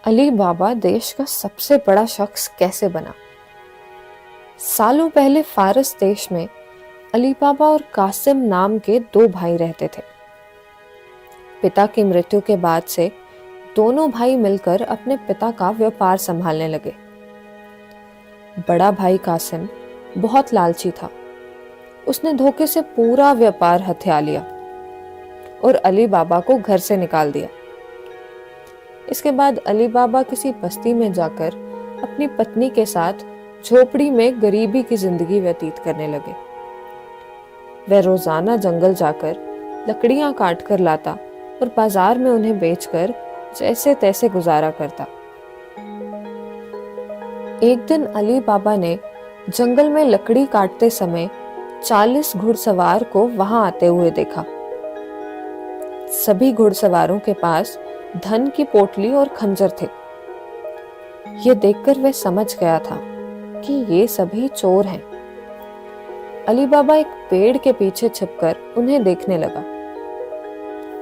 अली बाबा देश का सबसे बड़ा शख्स कैसे बना। सालों पहले फारस देश में अली बाबा और कासिम नाम के दो भाई रहते थे। पिता की मृत्यु के बाद से दोनों भाई मिलकर अपने पिता का व्यापार संभालने लगे। बड़ा भाई कासिम बहुत लालची था। उसने धोखे से पूरा व्यापार हथिया लिया और अली बाबा को घर से निकाल दिया। इसके बाद अली बाबा किसी बस्ती में जाकर अपनी पत्नी के साथ झोपड़ी में गरीबी की जिंदगी व्यतीत करने लगे। वह रोजाना जंगल जाकर लकड़ियां काट कर लाता और बाजार में उन्हें बेचकर जैसे तैसे गुजारा करता। एक दिन अली बाबा ने जंगल में लकड़ी काटते समय 40 घुड़सवार को वहां आते हुए देखा। सभी घुड़सवारों के पास धन की पोटली और खंजर थे। ये देखकर वह समझ गया था कि ये सभी चोर हैं। अली बाबा एक पेड़ के पीछे छिपकर उन्हें देखने लगा।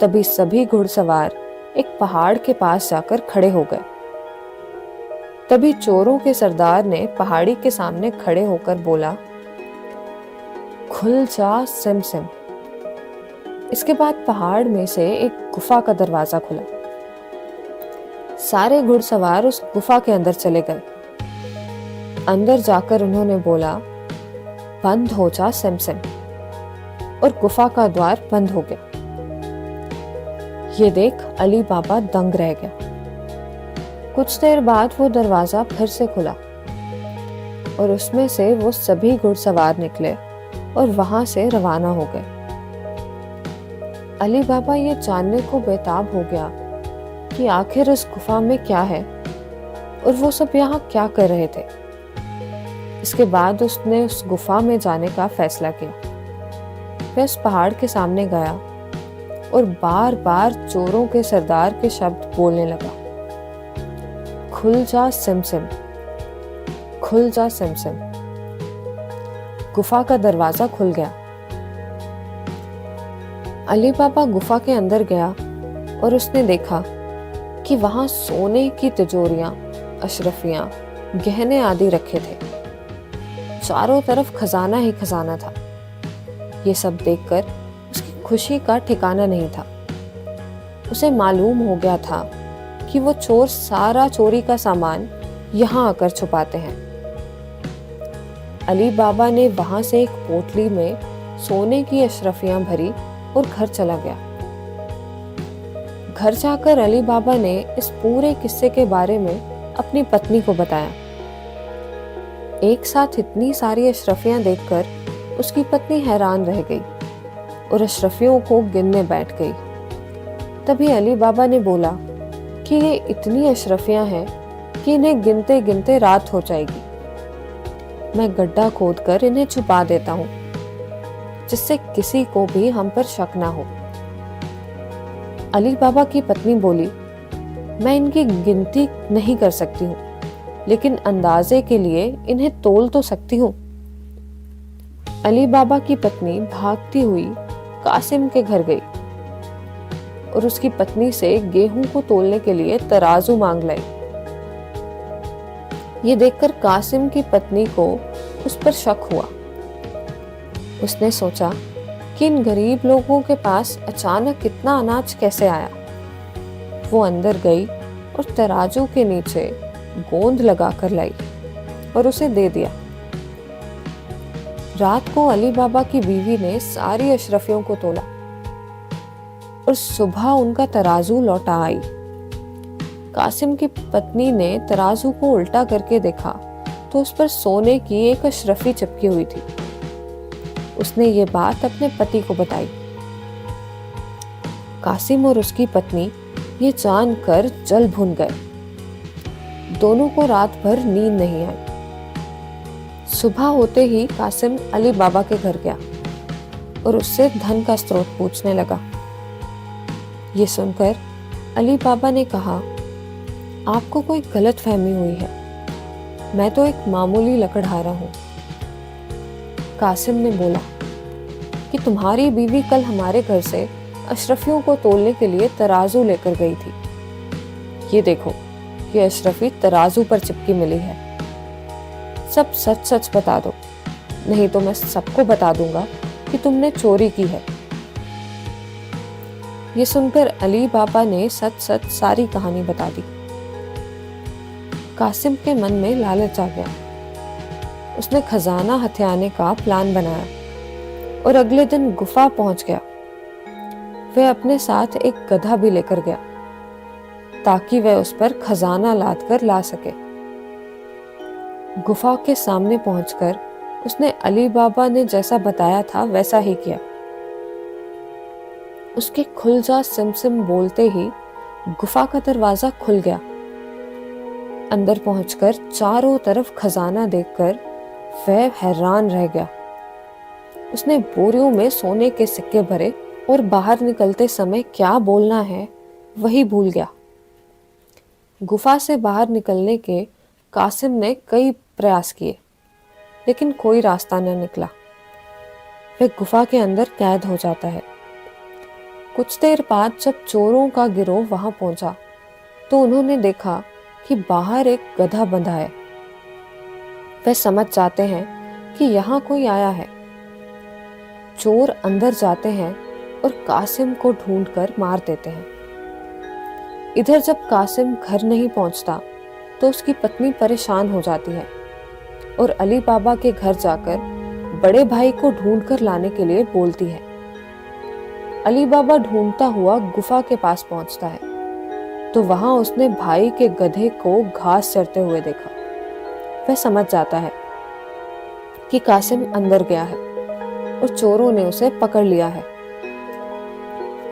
तभी सभी घुड़सवार एक पहाड़ के पास जाकर खड़े हो गए। तभी चोरों के सरदार ने पहाड़ी के सामने खड़े होकर बोला, खुल जा सिम सिम। इसके बाद पहाड़ में से एक गुफा का दरवाजा खुला। सारे घुड़सवार उस गुफा के अंदर चले गए। अंदर जाकर उन्होंने बोला, बंद हो जा सिम सिम, और गुफा का द्वार बंद हो गया। ये देख अली बाबा दंग रह गया। कुछ देर बाद वो दरवाजा फिर से खुला और उसमें से वो सभी घुड़सवार निकले और वहां से रवाना हो गए। अली बाबा ये जानने को बेताब हो गया कि आखिर उस गुफा में क्या है और वो सब यहाँ क्या कर रहे थे। इसके बाद उसने उस गुफा में जाने का फैसला किया। वह उस पहाड़ के सामने गया और बार बार चोरों के सरदार के शब्द बोलने लगा, खुल जा सिम सिम, खुल जा सिम सिम। गुफा का दरवाजा खुल गया। अली बाबा गुफा के अंदर गया और उसने देखा कि वहां सोने की तिजोरियां, अशरफियां, गहने आदि रखे थे। चारों तरफ खजाना ही खजाना था। ये सब देखकर उसकी खुशी का ठिकाना नहीं था। उसे मालूम हो गया था कि वो चोर सारा चोरी का सामान यहाँ आकर छुपाते हैं। अली बाबा ने वहां से एक पोटली में सोने की अशरफियां भरी और घर चला गया। घर जाकर अली बाबा ने इस पूरे किस्से के बारे में अपनी पत्नी को बताया। एक साथ इतनी सारी अशरफियां देखकर उसकी पत्नी हैरान रह गई और अशरफियों को गिनने बैठ गई। तभी अली बाबा ने बोला कि ये इतनी अशरफियां हैं कि इन्हें गिनते गिनते रात हो जाएगी। मैं गड्ढा खोदकर इन्हें छुपा देता हूँ जिससे किसी को भी हम पर शक ना हो। अली बाबा की पत्नी बोली, मैं इनकी गिनती नहीं कर सकती हूँ, लेकिन अंदाजे के लिए इन्हें तोल तो सकती हूँ। अली बाबा की पत्नी भागती हुई कासिम के घर गई और उसकी पत्नी से गेहूं को तोलने के लिए तराजू मांग लाई। ये देखकर कासिम की पत्नी को उस पर शक हुआ। उसने सोचा कि इन गरीब लोगों के पास अचानक इतना अनाज कैसे आया। वो अंदर गई और तराजू के नीचे गोंद लगाकर लाई और उसे दे दिया। रात को अली बाबा की बीवी ने सारी अशरफियों को तोला और सुबह उनका तराजू लौटा आई। कासिम की पत्नी ने तराजू को उल्टा करके देखा तो उस पर सोने की एक अशरफी चिपकी हुई थी। उसने ये बात अपने पति को बताई। कासिम और उसकी पत्नी ये जानकर जल भुन गए। दोनों को रात भर नींद नहीं आई। सुबह होते ही कासिम अली बाबा के घर गया और उससे धन का स्रोत पूछने लगा। ये सुनकर अली बाबा ने कहा, आपको कोई गलतफहमी हुई है, मैं तो एक मामूली लकड़हारा हूं। कासिम ने बोला कि तुम्हारी बीवी कल हमारे घर से अशरफियों को तोलने के लिए तराजू लेकर गई थी। ये देखो, कि अशरफी तराजू पर चिपकी मिली है। सब सच सच बता दो, नहीं तो मैं सबको बता दूंगा कि तुमने चोरी की है। ये सुनकर अली बाबा ने सच सच सारी कहानी बता दी। कासिम के मन में लालच आ गया। उसने खजाना हथियाने का प्लान बनाया और अगले दिन गुफा पहुंच गया। वह अपने साथ एक गधा भी लेकर गया ताकि वह उस पर खजाना लाद कर ला सके। गुफा के सामने पहुंचकर उसने अली बाबा ने जैसा बताया था वैसा ही किया। उसके खुल जा सिमसिम बोलते ही गुफा का दरवाजा खुल गया। अंदर पहुंचकर चारों तरफ खजाना देखकर वह हैरान रह गया। उसने बोरियों में सोने के सिक्के भरे और बाहर निकलते समय क्या बोलना है वही भूल गया। गुफा से बाहर निकलने के कासिम ने कई प्रयास किए, लेकिन कोई रास्ता न निकला। वह गुफा के अंदर कैद हो जाता है। कुछ देर बाद जब चोरों का गिरोह वहां पहुंचा तो उन्होंने देखा कि बाहर एक गधा बंधा है। वह समझ जाते हैं कि यहाँ कोई आया है। चोर अंदर जाते हैं और कासिम को ढूंढकर मार देते हैं। इधर जब कासिम घर नहीं पहुंचता तो उसकी पत्नी परेशान हो जाती है और अली बाबा के घर जाकर बड़े भाई को ढूंढकर लाने के लिए बोलती है। अली बाबा ढूंढता हुआ गुफा के पास पहुंचता है तो वहां उसने भाई के गधे को घास चरते हुए देखा। वह समझ जाता है कि कासिम अंदर गया है और चोरों ने उसे पकड़ लिया है।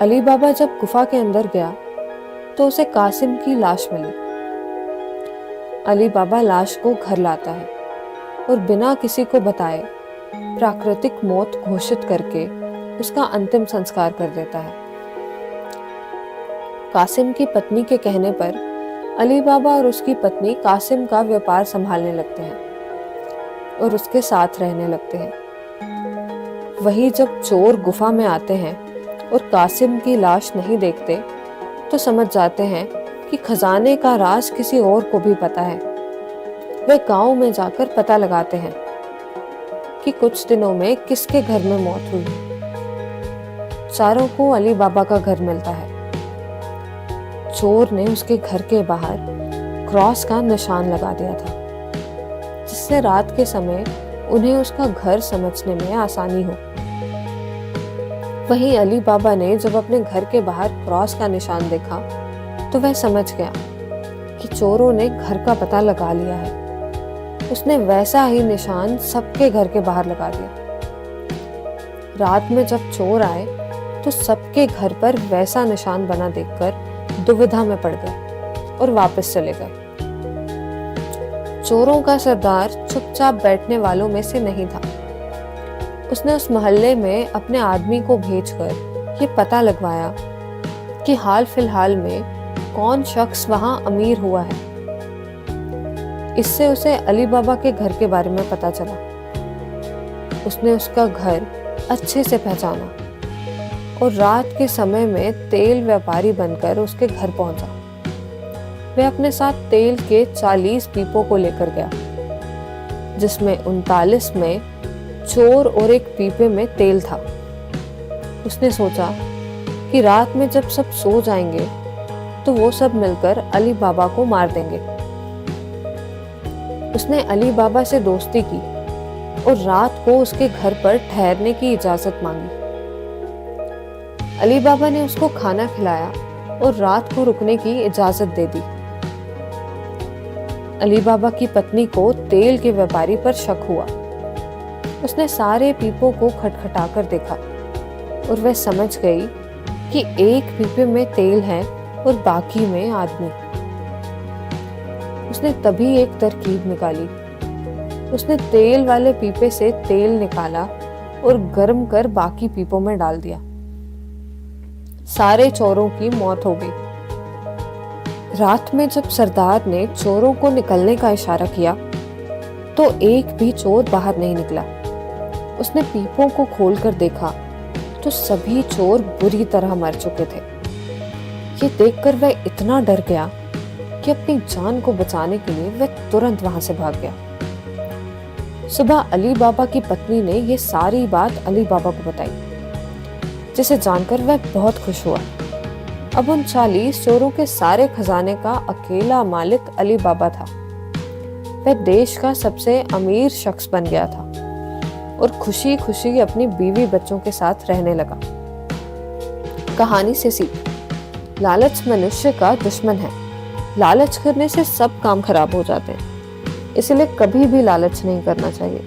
अली बाबा जब गुफा के अंदर गया तो उसे कासिम की लाश मिली। अली बाबा लाश को घर लाता है और बिना किसी को बताए प्राकृतिक मौत घोषित करके उसका अंतिम संस्कार कर देता है। कासिम की पत्नी के कहने पर अली बाबा और उसकी पत्नी कासिम का व्यापार संभालने लगते हैं और उसके साथ रहने लगते हैं। वहीं जब चोर गुफा में आते हैं और कासिम की लाश नहीं देखते तो समझ जाते हैं कि खजाने का राज किसी और को भी पता है। वे गांव में जाकर पता लगाते हैं कि कुछ दिनों में किसके घर में मौत हुई। चारों को अली बाबा का घर मिलता है। चोर ने उसके घर के बाहर क्रॉस का निशान लगा दिया था, जिससे रात के समय उन्हें उसका घर समझने में आसानी हो। वहीं अली बाबा ने जब अपने घर के बाहर क्रॉस का निशान देखा तो वह समझ गया कि चोरों ने घर का पता लगा लिया है। उसने वैसा ही निशान सबके घर के बाहर लगा दिया। रात में जब चोर आए तो सबके घर पर वैसा निशान बना देखकर दुविधा में पड़ गए और वापस चले गए। चोरों का सरदार चुपचाप बैठने वालों में से नहीं था। उसने उस मोहल्ले में अपने आदमी को भेजकर ये पता लगवाया कि हाल फिलहाल में कौन शख्स वहां अमीर हुआ है। इससे उसे अली बाबा के घर के बारे में पता चला। उसने उसका घर अच्छे से पहचाना और रात के समय में तेल व्यापारी बनकर उसके घर पहुंचा। वह अपने साथ तेल के 40 पीपों को लेकर गया, जिसमें 39 में चोर और एक पीपे में तेल था। उसने सोचा कि रात में जब सब सो जाएंगे तो वो सब मिलकर अली बाबा को मार देंगे। उसने अली बाबा से दोस्ती की और रात को उसके घर पर ठहरने की इजाजत मांगी। अली बाबा ने उसको खाना खिलाया और रात को रुकने की इजाजत दे दी। अली बाबा की पत्नी को तेल के व्यापारी पर शक हुआ। उसने सारे पीपों को खटखटाकर देखा और वह समझ गई कि एक पीपे में तेल है और बाकी में आदमी। उसने तभी एक तरकीब निकाली। उसने तेल वाले पीपे से तेल निकाला और गर्म कर बाकी पीपों में डाल दिया। सारे चोरों की मौत हो गई। रात में जब सरदार ने चोरों को निकलने का इशारा किया तो एक भी चोर बाहर नहीं निकला। उसने पीपों को खोलकर देखा तो सभी चोर बुरी तरह मर चुके थे। ये देखकर वह इतना डर गया कि अपनी जान को बचाने के लिए वह तुरंत वहां से भाग गया। सुबह अली बाबा की पत्नी ने यह सारी बात अली बाबा को बताई, जिसे जानकर वह बहुत खुश हुआ। अब उन 40 चोरों के सारे खजाने का अकेला मालिक अली बाबा था। वह देश का सबसे अमीर शख्स बन गया था और खुशी खुशी अपनी बीवी बच्चों के साथ रहने लगा। कहानी से सीख, लालच मनुष्य का दुश्मन है। लालच करने से सब काम खराब हो जाते हैं, इसलिए कभी भी लालच नहीं करना चाहिए।